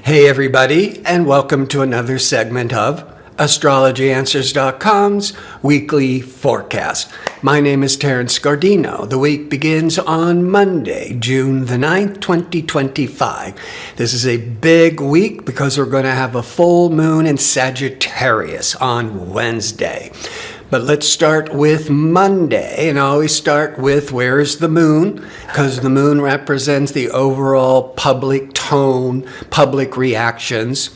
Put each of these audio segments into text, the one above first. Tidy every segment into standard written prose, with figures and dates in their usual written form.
Hey everybody, and welcome to another segment of astrologyanswers.com's weekly forecast. My name is Terence. The week begins on Monday, June the 9th, 2025. This is a big week because we're going to have a full moon in Sagittarius on Wednesday. But let's start with Monday, and I always start with where's the moon, because the moon represents the overall public tone, public reactions.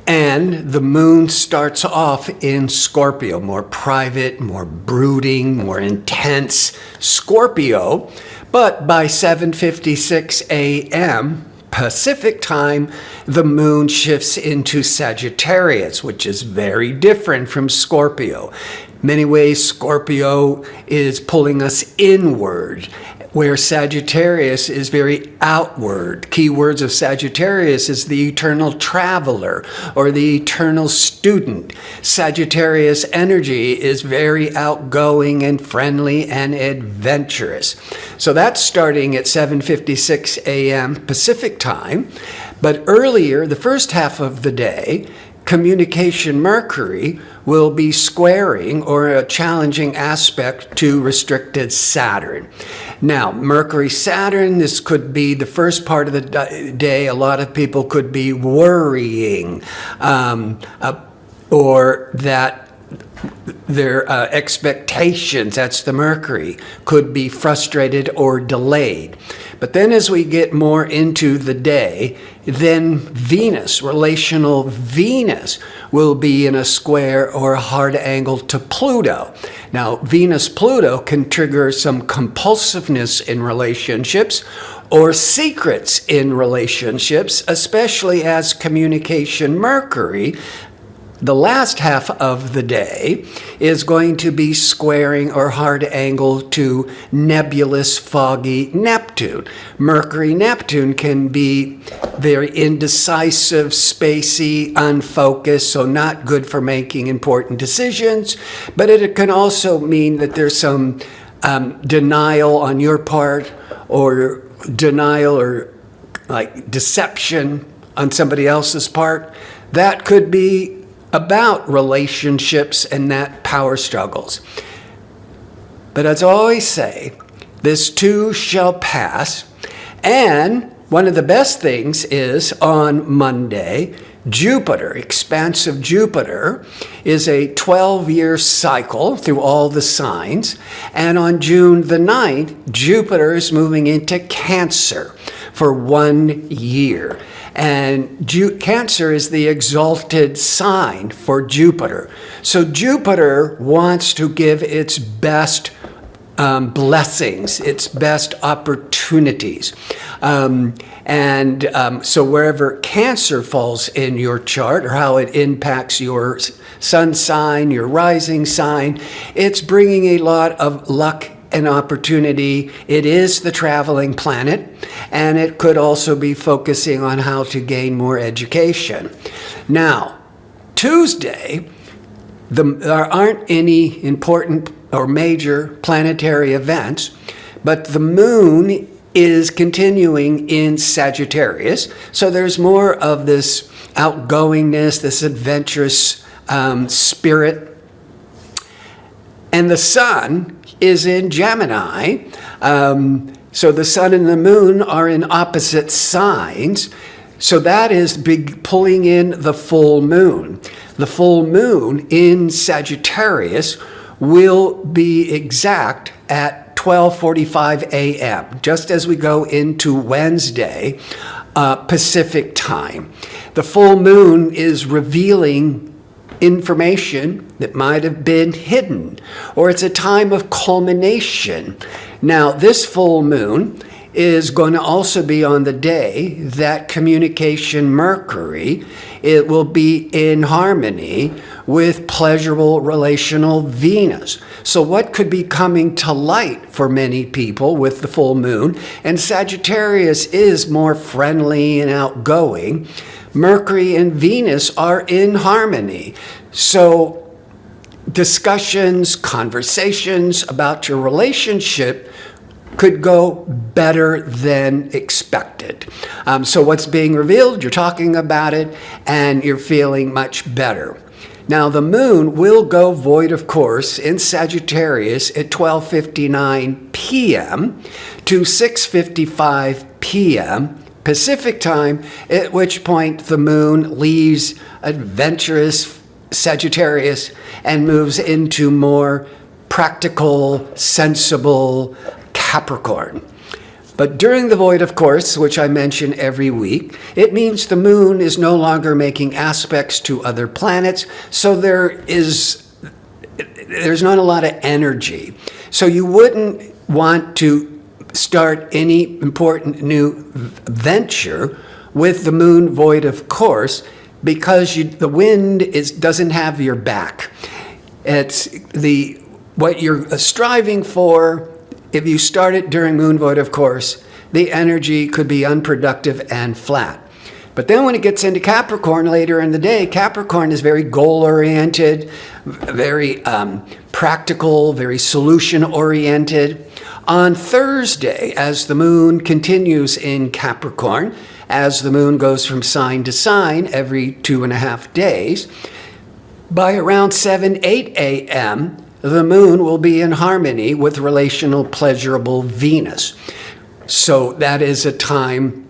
And the moon starts off in Scorpio, more private, more brooding, more intense Scorpio. But by 7:56 a.m. Pacific time, the moon shifts into Sagittarius, which is very different from Scorpio. Many ways, Scorpio is pulling us inward, where Sagittarius is very outward. Keywords of Sagittarius is the eternal traveler or the eternal student. Sagittarius energy is very outgoing and friendly and adventurous. So that's starting at 7:56 a.m. Pacific time. But earlier, the first half of the day, communication Mercury will be squaring or a challenging aspect to restricted Saturn. Now, Mercury-Saturn, this could be the first part of the day. A lot of people could be worrying or that their expectations, that's the Mercury, could be frustrated or delayed. But then as we get more into the day, then Venus, relational Venus, will be in a square or a hard angle to Pluto. Now, Venus-Pluto can trigger some compulsiveness in relationships or secrets in relationships, especially as communication Mercury, the last half of the day, is going to be squaring or hard angle to nebulous, foggy Neptune. Mercury-Neptune can be very indecisive, spacey, unfocused, so not good for making important decisions. But it can also mean that there's some denial on your part, or denial or like deception on somebody else's part. That could be about relationships and that power struggles. But as I always say, this too shall pass. And one of the best things is on Monday, Jupiter, expansive Jupiter, is a 12-year cycle through all the signs. And on June the 9th, Jupiter is moving into Cancer for 1 year. And Cancer is the exalted sign for Jupiter. So Jupiter wants to give its best blessings, its best opportunities. So wherever Cancer falls in your chart, or how it impacts your sun sign, your rising sign, it's bringing a lot of luck and opportunity. It is the traveling planet, and it could also be focusing on how to gain more education. Now, Tuesday, there aren't any important or major planetary events, but the moon is continuing in Sagittarius, so there's more of this outgoingness, this adventurous spirit. And the sun is in Gemini. So the sun and the moon are in opposite signs. So that is pulling in the full moon. The full moon in Sagittarius will be exact at 12:45 a.m., just as we go into Wednesday, Pacific time. The full moon is revealing information that might have been hidden, or it's a time of culmination. Now, this full moon is going to also be on the day that communication Mercury, it will be in harmony with pleasurable relational Venus. So what could be coming to light for many people with the full moon? And Sagittarius is more friendly and outgoing. Mercury and Venus are in harmony. So discussions, conversations about your relationship could go better than expected. So what's being revealed, you're talking about it, and you're feeling much better. Now, the moon will go void of course in Sagittarius at 12:59 p.m. to 6:55 p.m. Pacific time, at which point the moon leaves adventurous Sagittarius and moves into more practical, sensible Capricorn. But during the void of course, which I mention every week, it means the moon is no longer making aspects to other planets, so there's not a lot of energy. So you wouldn't want to start any important new venture with the moon void of course, because the wind doesn't have your back. It's what you're striving for. If you start it during moon void of course, the energy could be unproductive and flat. But then when it gets into Capricorn later in the day, Capricorn is very goal-oriented, very practical, very solution-oriented. On Thursday, as the moon continues in Capricorn, as the moon goes from sign to sign every 2.5 days, by around 7, 8 a.m., the moon will be in harmony with relational pleasurable Venus. So that is a time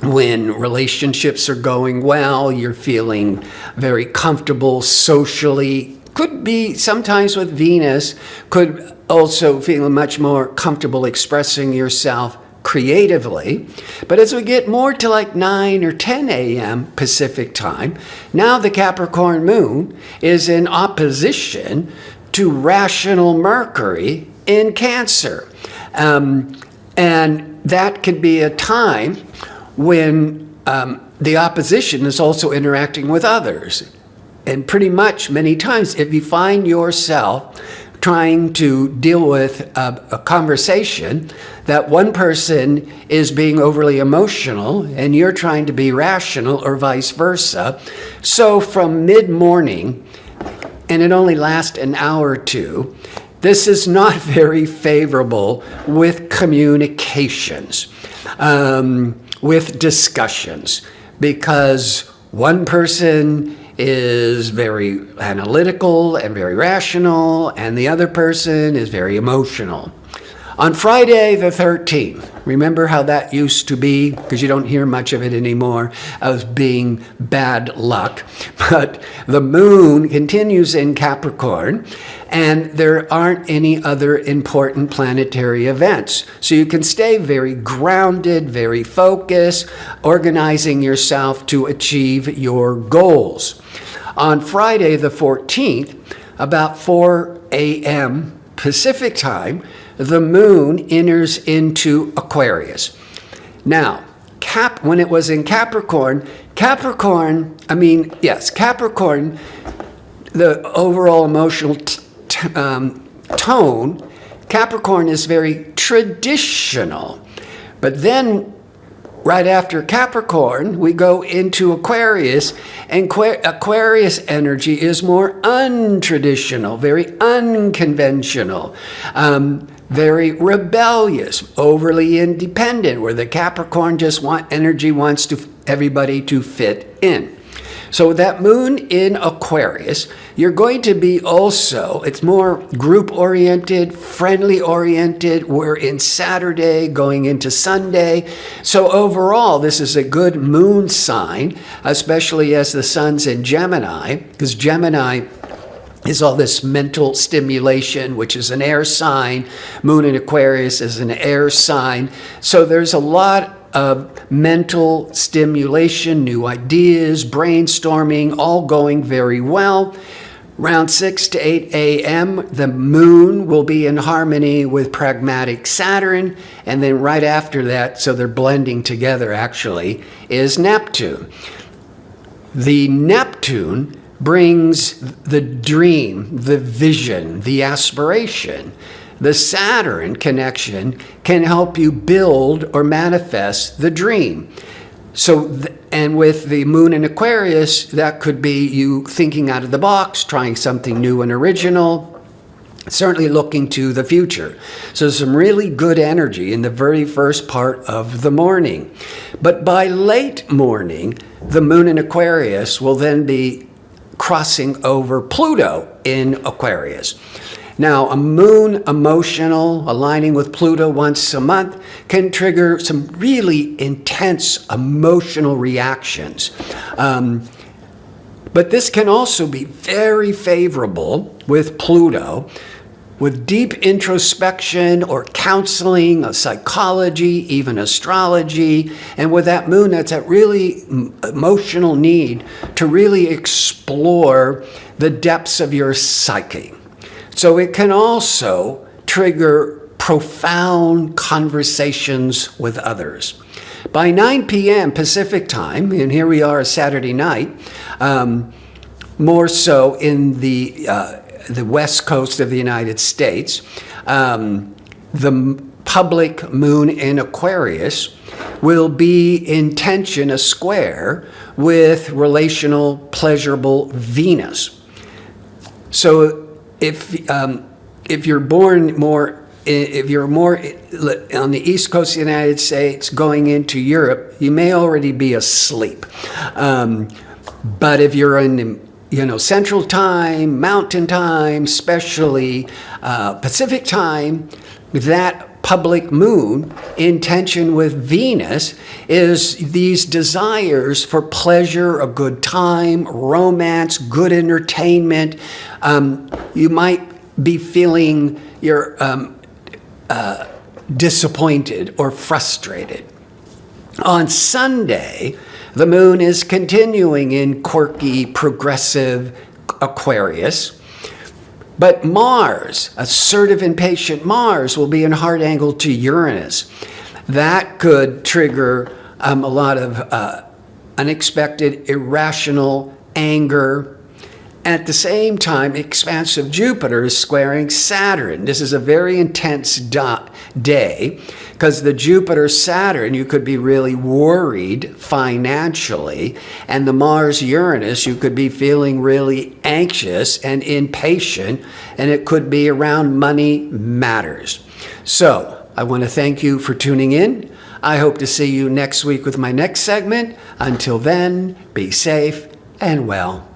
when relationships are going well, you're feeling very comfortable socially. Could be sometimes with Venus, could also feel much more comfortable expressing yourself creatively. But as we get more to like 9 or 10 a.m. Pacific time, now the Capricorn moon is in opposition to rational Mercury in Cancer. And that can be a time when the opposition is also interacting with others. And pretty much many times, if you find yourself trying to deal with a conversation that one person is being overly emotional and you're trying to be rational or vice versa, so from mid-morning, and it only lasts an hour or two, this is not very favorable with communications, with discussions, because one person is very analytical and very rational, and the other person is very emotional. On Friday the 13th, remember how that used to be? Because you don't hear much of it anymore, as being bad luck. But the moon continues in Capricorn, and there aren't any other important planetary events. So you can stay very grounded, very focused, organizing yourself to achieve your goals. On Friday the 14th, about 4 a.m. Pacific time, the moon enters into Aquarius. Now, when it was in Capricorn, the overall emotional tone, Capricorn is very traditional. But then, right after Capricorn, we go into Aquarius, and Aquarius energy is more untraditional, very unconventional, very rebellious, overly independent, where the Capricorn wants everybody to fit in. So that moon in Aquarius, you're going to be also, it's more group-oriented, friendly-oriented. We're in Saturday, going into Sunday. So overall, this is a good moon sign, especially as the sun's in Gemini, because Gemini is all this mental stimulation, which is an air sign. Moon in Aquarius is an air sign. So there's a lot of mental stimulation, new ideas, brainstorming, all going very well. Around 6 to 8 a.m., the moon will be in harmony with pragmatic Saturn. And then right after that, so they're blending together actually, is Neptune. The Neptune brings the dream, the vision, the aspiration. The Saturn connection can help you build or manifest the dream. So, and with the moon in Aquarius, that could be you thinking out of the box, trying something new and original. certainly looking to the future. So some really good energy in the very first part of the morning. But by late morning, the moon in Aquarius will then be crossing over Pluto in Aquarius. Now, a moon emotional aligning with Pluto once a month can trigger some really intense emotional reactions. But this can also be very favorable with Pluto, with deep introspection or counseling, psychology, even astrology, and with that moon, that's that really emotional need to really explore the depths of your psyche. So it can also trigger profound conversations with others. By 9 p.m. Pacific time, and here we are Saturday night, more so in the west coast of the United States, the public moon in Aquarius will be in tension, a square, with relational, pleasurable Venus. So if you're born more, if you're more on the east coast of the United States going into Europe, you may already be asleep. But if you're in Central Time, Mountain Time, especially Pacific Time, that public moon in tension with Venus is these desires for pleasure, a good time, romance, good entertainment. You might be feeling you're disappointed or frustrated. On Sunday, the moon is continuing in quirky, progressive Aquarius. But Mars, assertive and patient Mars, will be in hard angle to Uranus. That could trigger a lot of unexpected, irrational anger. At the same time, expansive Jupiter is squaring Saturn. This is a very intense day because the Jupiter-Saturn, you could be really worried financially. And the Mars-Uranus, you could be feeling really anxious and impatient. And it could be around money matters. So I want to thank you for tuning in. I hope to see you next week with my next segment. Until then, be safe and well.